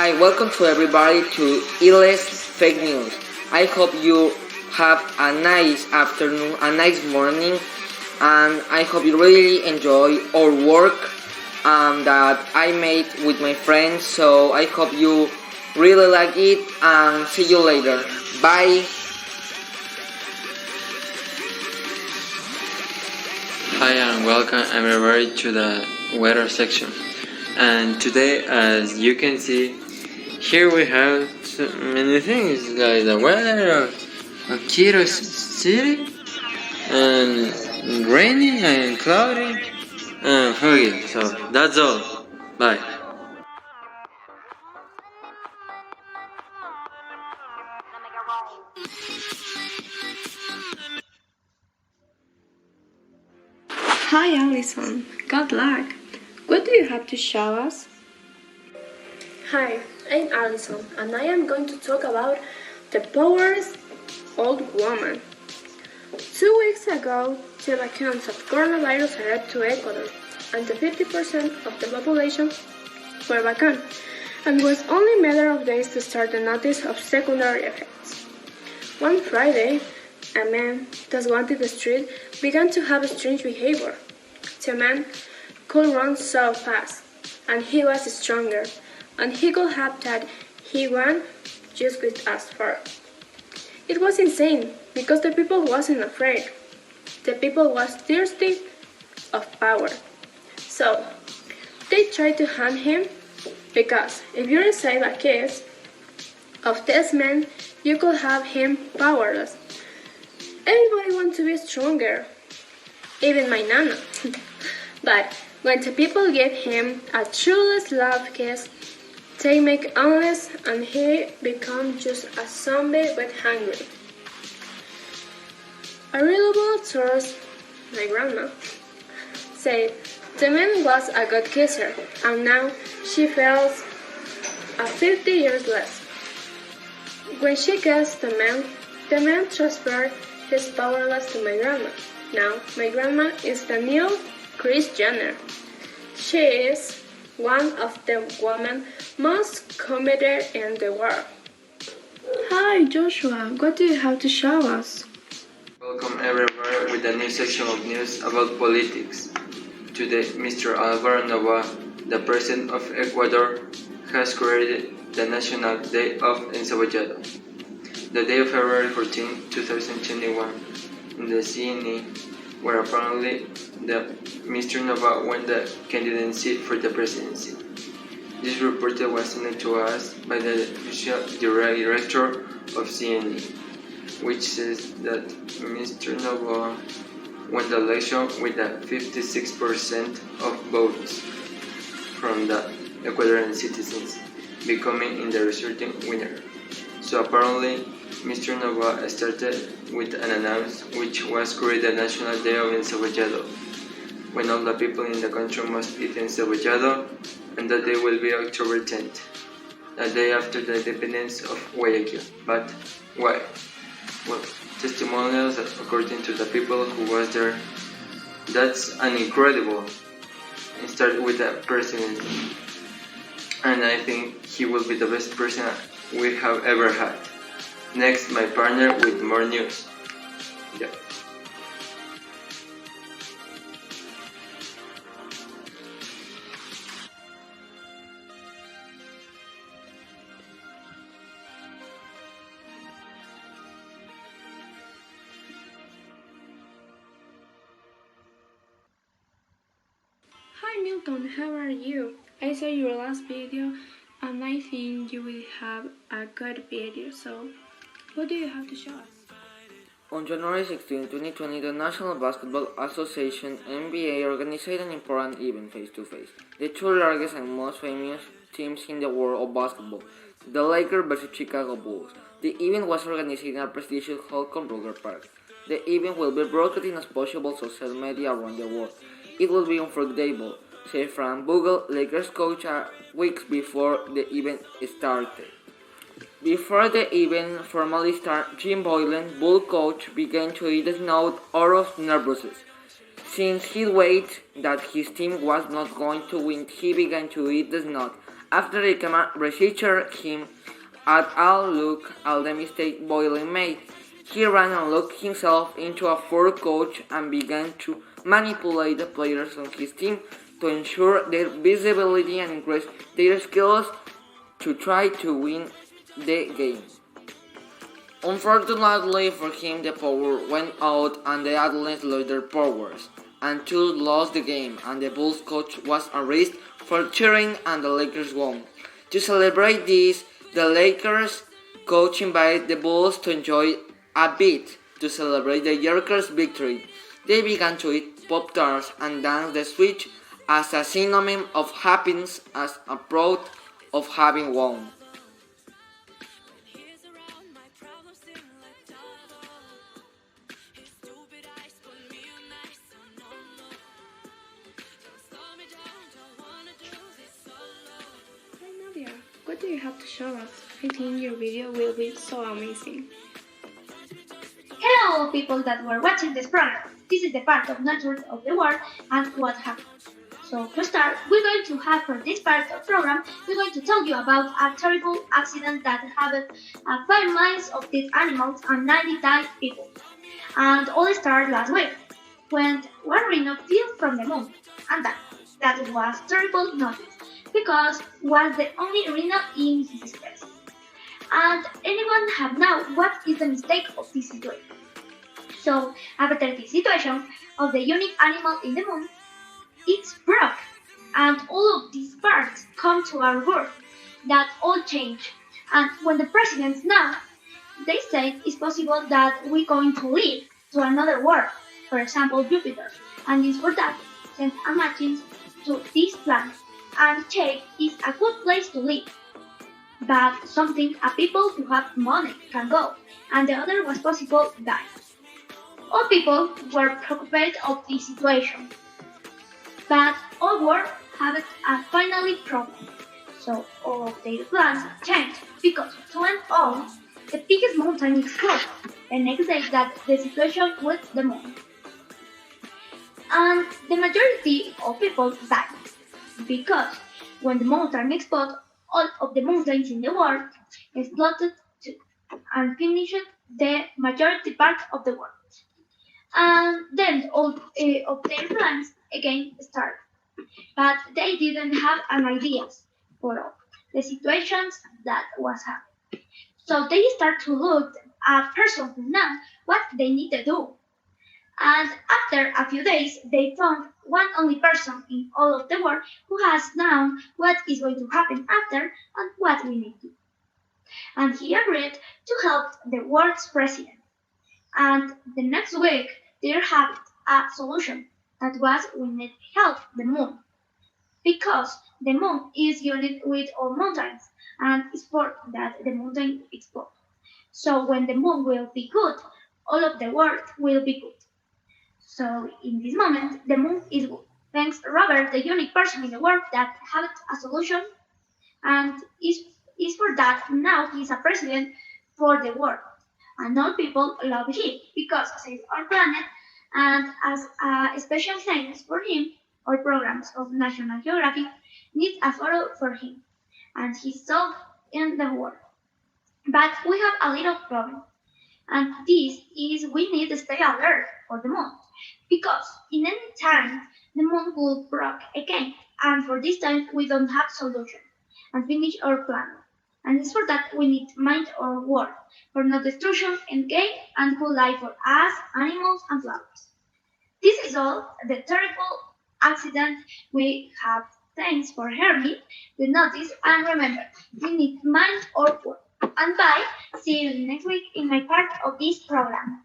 Hi, welcome to everybody to Illes Fake News. I hope you have a nice afternoon, a nice morning, and I hope you really enjoy our work that I made with my friends. So I hope you really like it, and see you later. Bye. Hi and welcome everybody to the weather section. And today, as you can see, here we have so many things like the weather of Quito City, and rainy and cloudy and foggy. So that's all. Bye. Hi Alison, good luck. What do you have to show us? Hi, I'm Alison, and I am going to talk about the poorest old woman. 2 weeks ago, the accounts of coronavirus arrived to Ecuador, and the 50% of the population were vacant, and was only a matter of days to start the notice of secondary effects. One Friday, a man that wanted the street began to have a strange behavior. The man could run so fast, and he was stronger, and he could have that he ran just with as far. It was insane, because the people wasn't afraid. The people was thirsty of power. So, they tried to hunt him, because if you receive a case of this man, you could have him powerless. Everybody wants to be stronger, even my nana. But when the people give him a truly love kiss, they make endless and he becomes just a zombie but hungry. A reliable source, my grandma, said the man was a good kisser, and now she feels 50 years less. When she kissed the man transferred his powerless to my grandma. Now my grandma is the new Kris Jenner. She is one of the women most committed in the world. Hi Joshua, what do you have to show us? Welcome everywhere with a new section of news about politics. Today, Mr. Alvaro Nova, the President of Ecuador, has created the National Day of Encebollado. The day of February 14, 2021, in the CNE, where apparently Mr. Nova won the candidacy for the presidency. This report was sent to us by the official director of CNE, which says that Mr. Nova won the election with 56% of votes from the Ecuadorian citizens, becoming in the resulting winner. So apparently, Mr. Nova started with an announcement which was created the National Day of Encebollado, when all the people in the country must eat encebollado, and that day will be October 10th, the day after the independence of Guayaquil. But why? Well, testimonials according to the people who was there. That's an incredible. It started with the president, and I think he will be the best president we have ever had. Next, my partner with more news. Yeah. Hi Milton, how are you? I saw your last video and I think you will have a good video, so what do you have to show us? On January 16, 2020, the National Basketball Association (NBA) organized an important event face-to-face. The two largest and most famous teams in the world of basketball, the Lakers vs. Chicago Bulls. The event was organized in a prestigious hall called Ruger Park. The event will be broadcast in possible social media around the world. It will be unforgettable, said Frank Vogel, Lakers coach, weeks before the event started. Before the event formally started, Jim Boylan, Bull coach, began to eat snow out of nervousness. Since he waited that his team was not going to win, he began to eat the snow After the camera researched him at all look at the mistake Boyle made, he ran and locked himself into a fur coach and began to manipulate the players on his team to ensure their visibility and increase their skills to try to win the game. Unfortunately for him, the power went out and the athletes lost their powers, and two lost the game, and the Bulls coach was arrested for cheering and the Lakers won. To celebrate this, the Lakers coach invited the Bulls to enjoy a bit to celebrate the Lakers' victory. They began to eat Pop-Tarts and dance the switch as a synonym of happiness as a proud of having won. Hi Nadia, what do you have to show us? I think your video will be so amazing. Hello, people that were watching this program. This is the part of nature of the world and what happened. So to start, we're going to have for this part of the program, we're going to tell you about a terrible accident that happened at 5 miles of these animals and 95 people. And all started last week when one rhino fell from the moon and died. That was terrible notice because was the only rhino in his species. And anyone have now what is the mistake of this situation? So after the situation of the unique animal in the moon, it's broke, and all of these parts come to our world. That all change, and when the presidents now, they say it's possible that we're going to live to another world, for example Jupiter, and it's for that send a machine to this planet, and check is a good place to live. But something a people who have money can go, and the other was possible die. All people were preoccupied of this situation, but all world had a finally problem. So all of their plans changed because to end all, the biggest mountain exploded the next day that the situation with the moon. And the majority of people died because when the mountain exploded, all of the mountains in the world exploded too and finished the majority part of the world. And then all of their plans again started. But they didn't have an ideas for all the situations that was happening. So they start to look at person who know what they need to do. And after a few days, they found one only person in all of the world who has known what is going to happen after and what we need to do. And he agreed to help the world's president. And the next week, they had a solution that was we need help the moon because the moon is united with all mountains and it's for that the mountain explodes. So when the moon will be good, all of the world will be good. So in this moment, the moon is good. Thanks Robert, the unique person in the world that had a solution and is for that now he's a president for the world. And all people love him because saves our planet and as a special thanks for him, all programs of National Geographic need a photo for him and he's so in the world. But we have a little problem and this is we need to stay alert for the moon because in any time the moon will break again and for this time we don't have solution and finish our planet. And it's for that we need mind our world for no destruction and gain and good life for us, animals and flowers. This is all the terrible accident we have. Thanks for hearing me, the notice and remember, we need mind our world. And bye, see you next week in my part of this program.